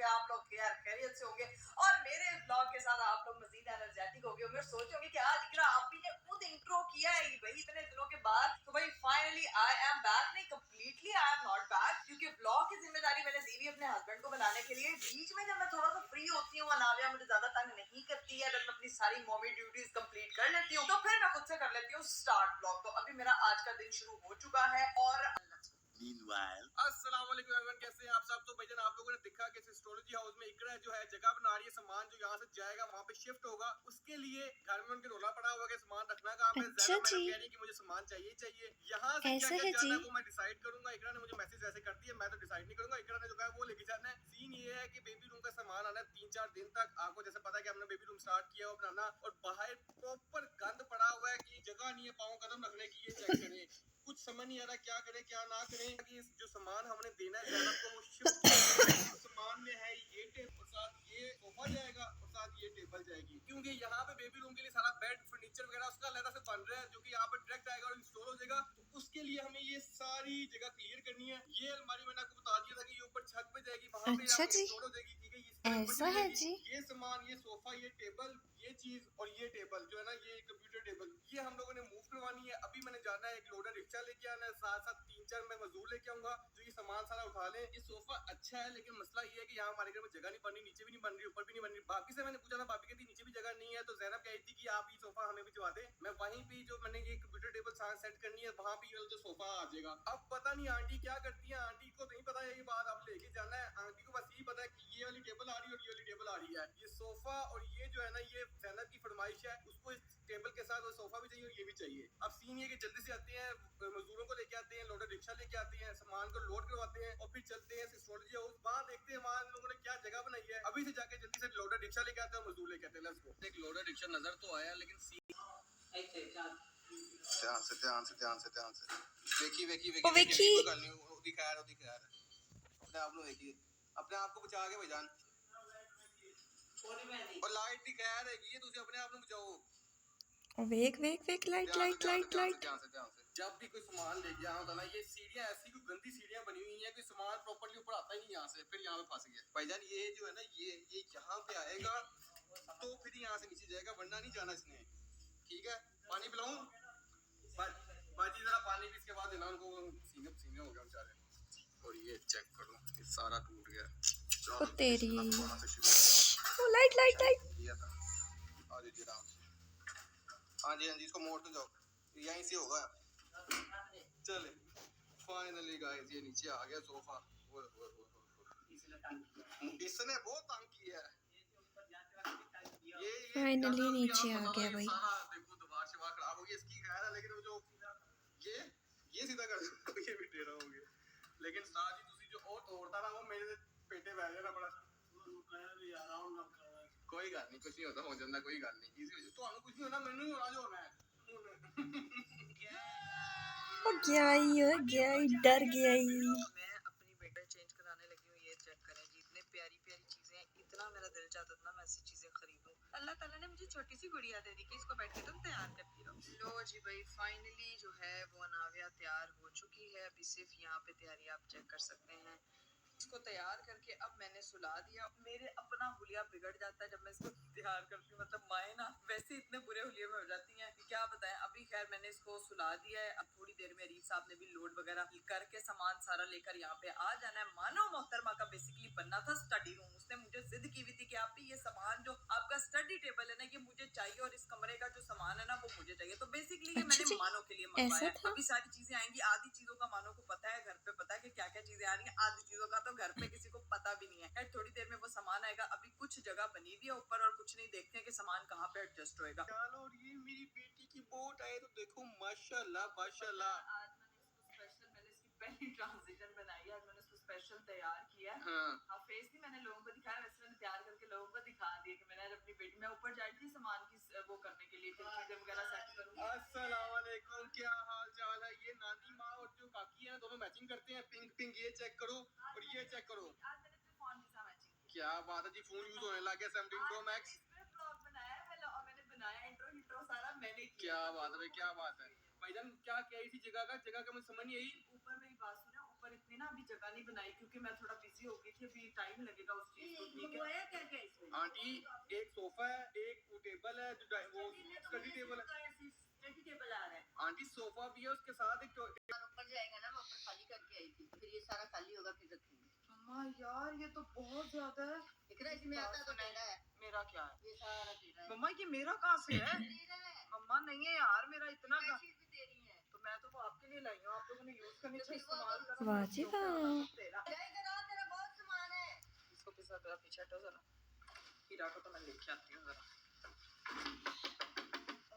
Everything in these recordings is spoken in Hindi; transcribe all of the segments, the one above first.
होंगे आप लोग यार खैरियत से होंगे और मेरे ब्लॉग के साथ आप लोग मजीद एनर्जेटिक होंगे। उम्मीद सोच होंगे कि आज इकरा आप ही ने खुद इंट्रो किया है भाई इतने दिनों के बाद। तो भाई फाइनली आई एम बैक, नहीं completely I am not back, क्योंकि ब्लॉग की जिम्मेदारी मैंने दी हुई अपने हस्बैंड को बनाने के लिए। बीच में जब मैं थोड़ा सा फ्री होती हूँ, अनाविया मुझे ज्यादा तंग नहीं करती है, जब मैं अपनी सारी मॉमी ड्यूटीज कंप्लीट कर लेती हूँ तो फिर मैं खुद से कर लेती हूँ स्टार्ट ब्लॉग। तो अभी मेरा आज का दिन शुरू हो चुका है और अस्सलाम वालेकुम एवरीवन, कैसे हैं आप सब। तो भाईजान आप लोगों ने देखा कि एस्ट्रोलॉजी हाउस में इकरा जो है जगह बना रही है, सामान जो यहाँ से जाएगा वहाँ पे शिफ्ट होगा, उसके लिए घर में उनके रोला पड़ा हुआ है सामान रखना कहाँ पे। अच्छा मैडम जी, कह रही है कि मुझे सामान चाहिए चाहिए, यहाँ से क्या ऐसा क्या है जाना जी। है वो मैं डिसाइड करूंगा। इकरा ने मुझे मैसेज ऐसे कर दिया, मैं तो डिसाइड नहीं करूंगा, इकरा ने जो है वो लेके जाना है। सीन ये है कि बेबी रूम का सामान आना है 3-4 दिन तक। आपको जैसे पता है कि हमने बेबी रूम स्टार्ट किया हुआ बनाना, और बाहर प्रॉपर गंद पड़ा हुआ है कि जगह नहीं है पाँव कदम रखने की। ये चेक करें, कुछ समझ नहीं आ रहा क्या करें क्या ना करें। कि जो सामान हमने देना है ज़ैनब को वो शिफ्ट किया, सामान में है ये टेबल, साथ ये सोफा जाएगा और साथ ये टेबल जाएगी, क्योंकि यहाँ पे बेबी रूम के लिए सारा बेड फर्नीचर वगैरह उसका अलग से बन रहा है, जो कि यहाँ पे डायरेक्ट आएगा और इंस्टॉल हो जाएगा। तो उसके लिए हमें ये सारी जगह क्लियर करनी है। ये अलमारी मैंने आपको बता दिया था कि ये ऊपर छत पे जाएगी, वहाँ पे अच्छा जी, इंस्टॉल हो जाएगी, ठीक है। इसके ऊपर ऐसा चली है जाएगी। जी। ये सामान, ये सोफा, ये टेबल, ये चीज और ये टेबल जो है ना, ये कंप्यूटर टेबल, ये हम लोगों ने मूव करवानी है। अभी मैंने जाना है, एक लोडर रिक्शा लेके आना है, साथ साथ 3-4 मैं मजदूर लेके आऊंगा जो ये सामान सारा उठा ले। ये सोफा अच्छा है, लेकिन मसला ये है कि यहाँ हमारे घर में जगह नहीं बन रही, नीचे भी नहीं बन रही, ऊपर भी नहीं बन रही। भाभी से मैंने पूछा था, भाभी कहती नीचे भी जगह नहीं है। तो ज़ैनब कह रही थी कि आप ये सोफा हमें भिजवा दे, मैं वहीं पे जो मैंने ये कंप्यूटर टेबल साथ सेट करनी है वहाँ पे जो सोफा आ जाएगा। अब पता नहीं आंटी क्या करती है, आंटी को नहीं पता है ये बात, अब लेके जाना है। आंटी को बस यही पता है कि ये वाली टेबल आ रही है और ये वाली टेबल आ रही है। ये सोफा और ये जो है ना, ये ज़ैनब की फरमाइश है, उसको इस टेबल के साथ वो सोफा भी चाहिए और ये भी चाहिए। अब सीन ये कि जल्दी से आते हैं, मजदूरों को लेके आते हैं, लोडर रिक्शा लेके आते हैं, सामान को लोड करवाते हैं और फिर चलते हैं एस्ट्रोलॉजी हाउस। वहाँ देखते हैं वहाँ लोगों ने क्या जगह बनाई है। अभी से जाके जल्दी से लोडर रिक्शा लेके आते हैं, मजदूर लेके आते हैं। Let's go. एक लोडर रिक्शा नजर तो आया, लेकिन ध्यान से ध्यान से ध्यान से ध्यान से देखी वेखी ओ वेखी। कोई गल नहीं, ओदी खैर अपने आप नु देखिए, अपने आप को बचा के भाईजान। और लाइट दी खैर हैगी है, तुझे अपने आप नु बचाओ। वेख वेख वेख, लाइट लाइट लाइट लाइट। जब भी कोई सामान ले गया होता ना, ये सीढ़ियाँ ऐसी कोई गंदी सीढ़ियाँ बनी हुई हैं कि सामान प्रॉपर्ली ऊपर आता ही नहीं यहाँ से, फिर यहाँ पे फंस गया भाईजान। ये जो है ना, ये यहाँ पे आएगा तो फिर यहाँ से नीचे जाएगा, वरना नहीं जाना इसने, ठीक है। पानी पिलाऊं बाजी, जरा पानी भी इसके बाद देना उनको, सीने पसीने हो गया बेचारे। और ये चेक करो, ये सारा टूट गया। ओ तेरी, दोबारा से शुरू ओ लाइट लाइट लाइट। किया था। आ जाइए आराम से। हाँ जी हाँ जी, इसको मोड़ तो जाओ, यहीं से होगा। चले फाइनली गाइस, ये नीचे आ गया सोफा। इसने बहुत तंग किया है। ये फाइनली नीचे आ गया भाई। सारा देखो, दोबारा से खराब हो गई इसकी, खैर है, लेकिन वो जो ये सीधा कर दो, ये भी टेढ़ा हो गया। लेकिन साथ ही दूसरी जो और तोड़ता ना, वो मेरे पेटे बह जाना बड़ा। कोई गल नहीं, कुछ नहीं होता, हो जाता, कोई गल नहीं, इजी हो जाए। तो कुछ नहीं होना, मैनू ही होना जो होना है। ओ गया ही, डर गया ही। मैं अपनी बेटा चेंज कराने लगी हूँ। ये चेक करें जी, इतने प्यारी प्यारी चीजें हैं, इतना मेरा दिल चाहता था ना मैं ऐसी चीजें खरीदूं। अल्लाह ताला ने मुझे छोटी सी गुड़िया दे दी कि इसको बैठ के तुम तैयार करती रहो। लो जी भाई, फाइनली जो है वो अनाविया तैयार हो चुकी है। अभी सिर्फ यहाँ पे तैयारी आप चेक कर सकते हैं। इसको तैयार करके अब मैंने सुला दिया। मेरे अपना हुलिया बिगड़ जाता है जब मैं इसको तैयार करती हूँ, मतलब माए ना वैसे इतने बुरे हुलिये में हो जाती हैं कि क्या बताएं। अभी खैर मैंने इसको सुला दिया है। अब थोड़ी देर में रीफ साहब ने भी लोड वगैरह करके सामान सारा लेकर यहाँ पे आ जाना है। मानो मोहतरमा का बेसिकली बनना था स्टडी रूम। उसने मुझे जिद की हुई थी कि आप ये सामान जो आपका स्टडी टेबल है ना, ये मुझे चाहिए, और इस कमरे का जो सामान है ना वो मुझे चाहिए। तो बेसिकली ये अच्छा मैंने जी, मानो के लिए ऐसा मंगवाया। था। अभी सारी चीजें आएंगी, आधी चीजों का मानो को पता है, घर पे पता है कि क्या क्या चीजें आ रही है, आधी चीजों का तो घर पे किसी को पता भी नहीं है। खैर थोड़ी देर में वो सामान आएगा। अभी कुछ जगह बनी हुई है ऊपर और कुछ नहीं, देखते हैं कि सामान कहाँ पे एडजस्ट होएगा। चलो, और ये मेरी बेटी की बोट आए तो देखो, माशाल्लाह माशाल्लाह। आज मैंने इसकी पहली ट्रांजिशन बनाई है। आज मैंने इसको स्पेशल तैयार किया है। हाँ, फेस नहीं मैंने लोगों को दिखाया, वैसे मैंने तैयार करके लोगों को दिखा दिया कि मैंने अपनी बेटी, मैं ऊपर जा रही थी सामान की वो करने के लिए, चीजें वगैरह सेट करूंगी। अस्सलाम वालेकुम, क्या हाल चाल है। ये नानी माँ और जो काकी है दोनों मैचिंग करते हैं, पिंक पिंक। ये चेक करो और ये चेक करो। आज मैंने अपने फोन के साथ मैचिंग की। क्या बात है जी, फोन यूज होने लग गया 17 Pro Max। इसमें ब्लॉग बनाया है और मैंने बनाया इंट्रो सारा मैंने किया। क्या बात है भाई, क्या बात है। भाईजान क्या कह रही थी जगह का मुझे समझ नहीं आई। ऊपर मेरी बात सुनो, ऊपर और इतनी ना अभी जगह नहीं बनाई क्योंकि मैं थोड़ा बिजी हो गई थी, अभी टाइम लगेगा उस चीज को। ठीक है क्या क्या इसमें? आंटी एक सोफा है, एक वो टेबल है जो वो स्टडी टेबल है। स्टडी टेबल आ रहा है। आंटी सोफा भी है उसके साथ एक ऊपर जाएगा ना, मैं ऊपर खाली करके आई थी, फिर ये सारा खाली होगा फिर रखेंगे। मम्मा यार ये तो बहुत ज्यादा है। इतना इसमें आता तो मेरा है। मेरा क्या है? ये सारा तेरा है। मम्मा ये मेरा कहाँ से है? तेरा है। मम्मा नहीं है यार, मेरा इतना ये चीज़ भी तेरी है। तो मैं तो वो आपके लिए लाई हूँ, आप लोगों ने यूज करनी तो चाहिए, फिर वो इस्तेमाल तो- करना। वाह जी वाह। तेरा जा इधर आ, तेरा बहुत सामान है। इसको पीछे जरा पीछे हटो जरा। हीरा को तो मैं लेके आती हूँ जरा।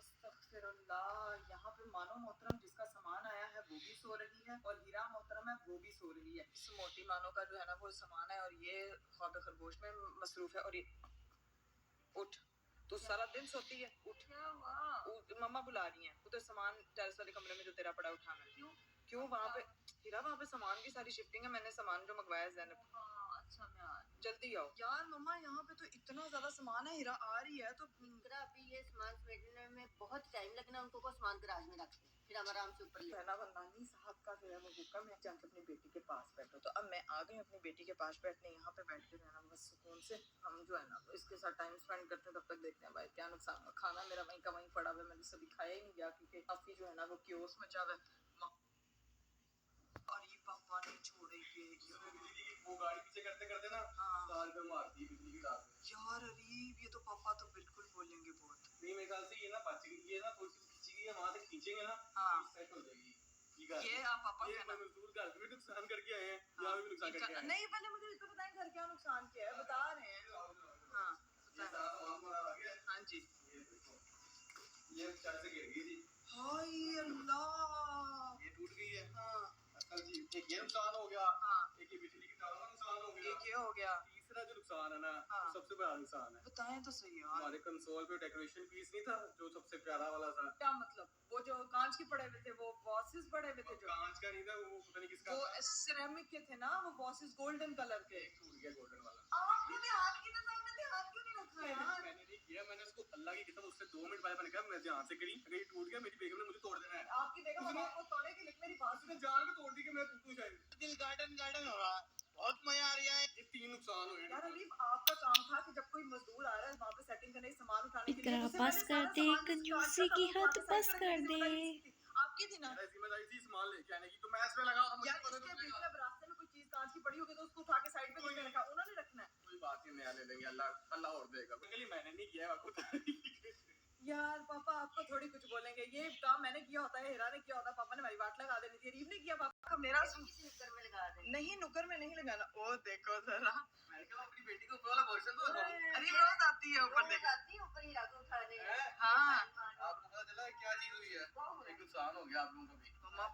अस्तगफिरुल्लाह, यहाँ पे मानो मोहतरम जिसका सामान आया है वो भी सो रही है और हीरा मोहतरम है वो भी सो रही है। इस मोटी मानो का जो है ना वो सामान है और ये ख्वाब खरगोश में मसरूफ है। और ये उठ, तू सारा दिन सोती है, उठ। क्या हुआ? मम्मा बुला रही हैं, उधर सामान टेरेस वाले कमरे में जो तेरा पड़ा उठाना। क्यों वहाँ पे हीरा, वहाँ पे सामान की सारी शिफ्टिंग है, मैंने सामान जो मंगवाया है ज़ैनब। हाँ, अच्छा मैं आ रही जल्दी आओ यार। मम्मा यहाँ पे तो इतना ज्यादा सामान है, हीरा आ रही है तो हूँ। इकरा अभी ये सामान समेटने में बहुत टाइम लगना, उनको को सामान गराज में रख दे, फिर हम आराम से ऊपर ले। है ना वो नानी साहब का जो है वो हुक्म है जाके अपनी बेटी के पास बैठो। तो अब मैं आ गई अपनी बेटी के पास बैठने, यहाँ पे बैठ के रहना बस सुकून से। हम जो है ना इसके साथ टाइम स्पेंड करते हैं, तब तक देखते हैं भाई क्या नुकसान। खाना मेरा वहीं का वहीं पड़ा हुआ है, मैंने सभी खाया ही नहीं गया क्योंकि काफी जो है ना वो क्योस मचा हुआ है। और ये पापा ने छोड़े ये वो गाड़ी पीछे करते करते ना हाँ तार पे मारती है बिजली की तार पे। यार अरीब, ये तो पापा तो बिल्कुल बोलेंगे बहुत। नहीं मेरे ख्याल से ये ना बच गई, ये ना थोड़ी सी खींची गई है, वहां से खींचेंगे ना हाँ सेट हो जाएगी। ये आप पापा ये कहना। मजदूर घर पे भी नुकसान करके आए हैं, यहाँ भी नुकसान करके आए हैं। नहीं पहले मुझे तो बताएं घर क्या नुकसान किया है, बता रहे हैं। हाँ ये सारा सामान पूरा आ गया। हाँ जी। ये देखो, ये छत से गिर गई थी, हाय अल्लाह। ये टूट गई है। हाँ अंकल जी एक ये नुकसान हो गया, हाँ एक ये बिजली की तारों का नुकसान हो गया, ये हो गया। तीसरा जो नुकसान है ना हाँ। वो सबसे बड़ा नुकसान है। बताएं तो सही यार। हमारे कंसोल पे डेकोरेशन पीस नहीं था जो सबसे प्यारा वाला था, क्या मतलब? वो जो कांच के पड़े हुए थे वो बॉसेस पड़े हुए थे, जो कांच का नहीं था, वो पता नहीं किसका वो था। सिरेमिक के थे ना, वो बॉसेस गोल्डन कलर के। एक टूट गया गोल्डन वाला। आपको ध्यान की तो आपने ध्यान क्यों नहीं रखा यार? मैंने नहीं किया, मैंने उसको अल्लाह की कसम उससे 2 मिनट पहले मैंने कहा मैं ध्यान से करी, अगर ये टूट गया मेरी बेगम ने मुझे तोड़ देना है। आपकी बेगम अब आपको तोड़ेगी, लेकिन मेरी बात उसने जान के तोड़ दी कि मैं टूटू शायद। दिल गार्डन गार्डन हो रहा है, बहुत मजा आ रहा है। ये 3 नुकसान हुए यार अलीफ, आपका काम था कि जब कोई मजदूर आ रहा है वहाँ पे सेटिंग करने, सामान उठाने के लिए, इकरा उससे पास पहले कर दे, सारा सामान कंजूसी जिसका की आता था, हद वो पास वहाँ पे कर सेट दे। करने की जिम्मेदारी किसकी थी? आपकी थी ना। मेरा जिम्मेदारी थी सामान लेके आने की, तो मैं इसमें लगा और मुझे यार पता इसके नहीं बीच चलेगा। में रास्ते में कोई चीज कांच की पड़ी होगी तो उसको उठा के साइड पे किसने रखा? उन्होंने रखना है। कोई बात नहीं, नया ले लेंगे, अल्लाह अल्लाह और देगा। अंकल मैंने नहीं किया, आपको पता नहीं। यार पापा आपको थोड़ी कुछ बोलेंगे, ये काम मैंने किया होता है, हीरा ने किया होता है, पापा ने हमारी वाट लगा देनी थी। अरीब ने किया पापा का, मेरा किसी नुक्कर में लगा दे। नहीं नुकर में नहीं लगाना। ओ देखो जरा, मैंने कहा अपनी बेटी को ऊपर वाला वर्जन तो बताओ। अरीब रोज आती है ऊपर रोज देख। आती है ऊपर ही रख उठाने। हाँ आपको पता चला क्या चीज हुई है? एक नुकसान हो गया आप लोगों का भी। मम्मा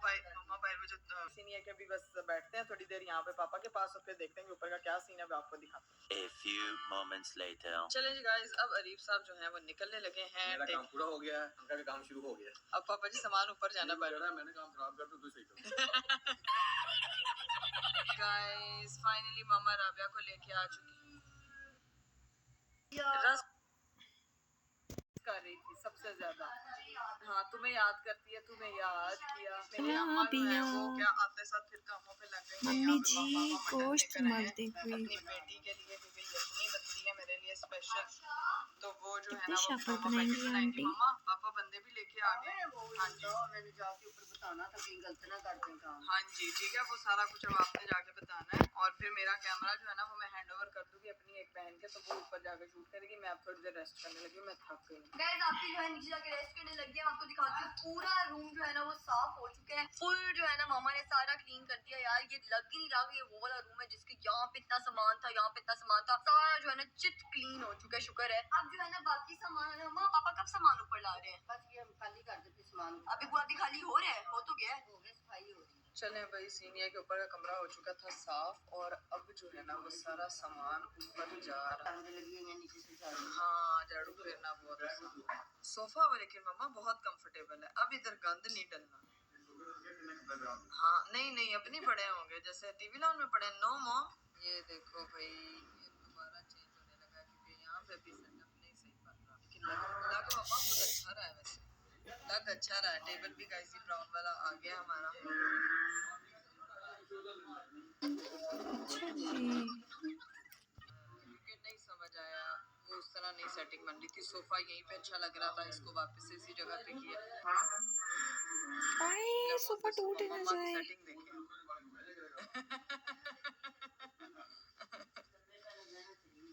भाई वो जो सीन है कि अभी बस बैठते हैं थोड़ी देर यहाँ पे पापा के पास और फिर देखते हैं कि ऊपर का क्या सीन है, वो आपको दिखाते हैं। A few moments later. चलें जी गाइस, अब अरीब साहब जो हैं वो निकलने लगे हैं। मेरा काम पूरा हो गया है, उनका भी काम शुरू हो गया। अब पापा जी सामान ऊपर जाना मैंने पड़ेगा। मैंने काम खराब कर तो सही करो। गाइस फाइनली मामा राबिया को लेके आ चुकी रस कर रही थी सबसे ज्यादा। हाँ तुम्हें याद करती है, तुम्हें याद किया। मेरी अम्मा जो है वो क्या आते साथ फिर कामों पे लग गई हैं। मम्मी यहाँ पे जी पापा मटन गोश्त लेकर आए हैं मरते हुए। अपनी बेटी के लिए, क्योंकि यखनी बनती है मेरे लिए स्पेशल, तो वो जो है कितने ना वो शाफर पापा बनाएंगी पैकेट बनाएंगी। आंटी? मम्मा पापा बंदे भी लेके आ गए। हाँ जी, मैंने जाके ऊपर बताना था कहीं गलत ना कर दें काम। हाँ जी ठीक है, वो सारा कुछ अब आपने जाके बताना है। और फिर मेरा कैमरा जो है ना वो मैं हैंड ओवर कर दूंगी अपनी एक बहन के, तो वो ऊपर जाके शूट करेगी। मैं अब थोड़ी देर रेस्ट करने लगी, मैं थक गई। गाइस आपकी जो है नीचे जाके रेस्ट करने लगी है, आपको दिखाती हूँ पूरा रूम जो है ना वो साफ हो चुका है। फुल जो है ना मामा ने सारा क्लीन कर दिया। यार ये लग ही नहीं रहा कि ये वो वाला रूम है जिसके यहाँ पे इतना सामान था, यहाँ पे इतना सामान था, सारा जो है ना चित क्लीन हो चुका है, शुक्र है। अब जो है ना बाकी सामान है, माँ पापा कब सामान ऊपर ला रहे हैं? बस ये हम खाली कर देते सामान, अभी खाली हो रहा है, हो तो गया है, हो गया, सफाई हो रही है। चले भाई, सीनियर के ऊपर का कमरा हो चुका था साफ, और अब जो है ना वो सारा सामान ऊपर जा रहा है। लगी है नीचे से झाड़ू। हाँ झाड़ू फेरना बहुत आसान है। सोफा वो लेकिन मम्मा बहुत कंफर्टेबल है, अब इधर गंद नहीं डलना। हाँ नहीं अब नहीं पड़े होंगे जैसे टीवी लॉन में पड़े। नो मॉम, ये देखो भाई ये दोबारा चेंज होने लगा क्योंकि यहाँ पे भी सेटअप नहीं सही बन रहा, लेकिन लग मम्मा बहुत अच्छा रहा है, वैसे लग अच्छा रहा है। टेबल भी गाइस ब्राउन वाला आ गया हमारा। अच्छा जी। क्रिकेट नहीं समझ आया, वो उस तरह नहीं सेटिंग बन रही थी। सोफा यहीं पे अच्छा लग रहा था, इसको वापस से इसी जगह पे किया। आए सोफा टूटे ना मम्मा की जाए। सेटिंग देखे।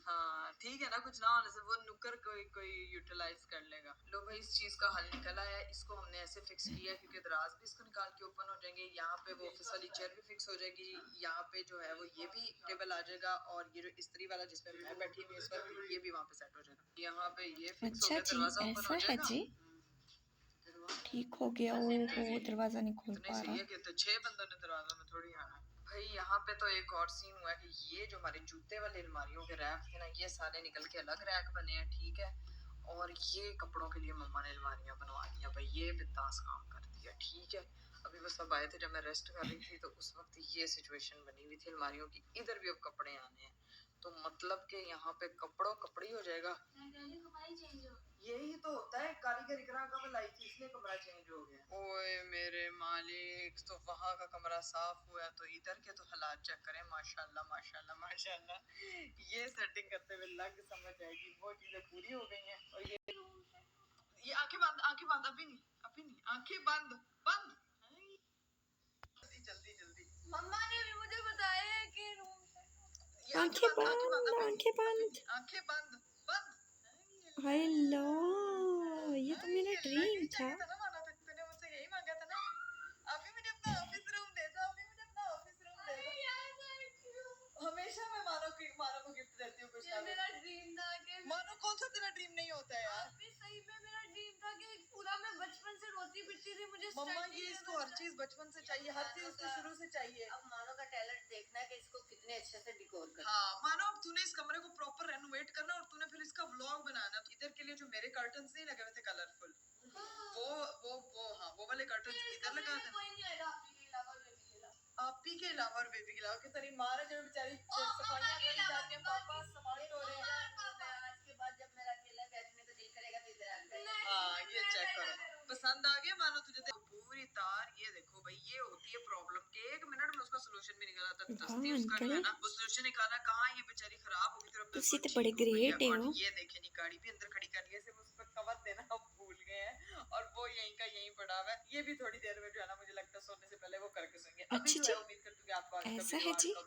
हाँ ठीक है ना, कुछ ना होने से वो नुक्कर कोई कोई यूटिलाइज कर लेगा। लो भाई, इस चीज का हल निकला है। इसको हमने ऐसे फिक्स किया है क्योंकि दराज भी इसको निकाल के ओपन हो जाएंगे। यहाँ पे वो ऑफिस वाली चेयर भी फिक्स हो जाएगी। यहाँ पे जो है वो ये भी टेबल आ जाएगा, और ये जो इस्त्री वाला जिसपे मैं बैठी हुई इस वक्त, ये भी वहाँ पे सेट हो जाएगा। यहाँ पे ये फिक्स हो अच्छा गया, जी, दरवाजा ओपन ऐसा हो है जाएगा। जी। ठीक हो गया। ओहो, दरवाजा नहीं खोल इतनी पा सही रहा। है कि तो 6 बंदों ने दरवाजा में थोड़ी आना। भाई यहाँ पे तो एक और सीन हुआ है कि ये जो हमारे जूते वाले अलमारियों के रैक थे ना, ये सारे निकल के अलग रैक बने हैं, ठीक है। और ये कपड़ों के लिए मम्मा ने अलमारियां बनवा दी। भाई ये बिंदास काम कर दिया, ठीक है। अभी वो सब आए थे जब मैं रेस्ट कर रही थी, तो उस वक्त ये सिचुएशन बनी हुई थी अलमारियों की। इधर भी अब कपड़े आने हैं, तो मतलब कि यहाँ पे कपड़ों कपड़ी हो जाएगा। यही तो होता है, कारीगर इकरा का बुलाई थी इसलिए कमरा चेंज हो गया। ओए मेरे मालिक, तो वहां का कमरा साफ हुआ है, तो इधर के तो हालात चेक करें। माशाल्लाह माशाल्लाह माशाल्लाह। ये सेटिंग करते हुए लग समझ आएगी, वो चीजें पूरी हो गई हैं। और ये आंखें बंद, आंखें बंद, अभी नहीं, अभी नहीं, आंखें बंद, बंद। जल्दी जल्दी जल्दी। मम्मा ने भी मुझे बताया है कि रूम ये आंखें आंखें बंद, बंद, अभी नहीं, आंखें अभी बंद। नहीं, आंखें बंद, बंद। हेलो, ये तो मेरा ये अल्लाह, ड्रीम यही था। चाहिए था ना मानो, तूने मुझसे यही मांगा था ना। अभी मुझे अपना ऑफिस रूम दे दो, अभी मुझे अपना ऑफिस रूम दे दो। हमेशा मैं मानो को गिफ्ट देती हूँ कुछ ना मेरा कुछ। ड्रीम था कि मानो कौन सा तेरा ड्रीम नहीं होता है यार। अभी सही में मेरा ड्रीम था कि पूरा मैं बचपन से रोती पिटती थी, मुझे मम्मा standing ये इसको हर चीज बचपन से चाहिए, हर चीज इसको शुरू से चाहिए। अब मानो का टैलेंट देखना है कि इसको कितने अच्छे से डिकोर कर। हाँ मानो, अब तूने इस कमरे को प्रॉपर रेनोवेट करना, और तूने फिर इसका व्लॉग बनाना। तो इधर के लिए जो मेरे कर्टन्स नहीं लगे हुए थे कलरफुल, वो हाँ, वो वाले कर्टन्स इधर लगा देना। कोई नहीं आएगा आपके अलावा, बेबी के अलावा। आपी के अलावा और बेबी के अलावा, कि तेरी माँ ने जो बेचारी सफाइयां करी जाती है, पापा सामान ढो रहे हैं। आज के बाद जब मेरा अकेला बैठने को दिल करेगा तो इधर आ हाँ ये चेक करो, पसंद आ गया मानो तुझे। देखो पूरी तार, ये देखो भाई, ये होती है प्रॉब्लम के 1 मिनट में उसका सोल्यूशन भी निकला था। वाह दस्ती उसका जो है अंकल, ना, वो सोल्यूशन निकाला। कहाँ ये बेचारी खराब हो गई, फिर अब तुसी बिल्कुल तो बड़े ठीक हो गई है। ग्रेट है और हो। ये देखे नहीं, गाड़ी भी अंदर खड़ी कर ली है, सिर्फ उस पर कवर देना अब भूल गए हैं, और वो यहीं का यहीं पड़ा हुआ है। ये भी थोड़ी देर में जो है ना, मुझे लगता है सोने से पहले वो करके सोएंगे। अभी अच्छा जो जी, है उम्मीद करती हूँ कि आपको आज का ऐसा है वीडियो, आज जी। का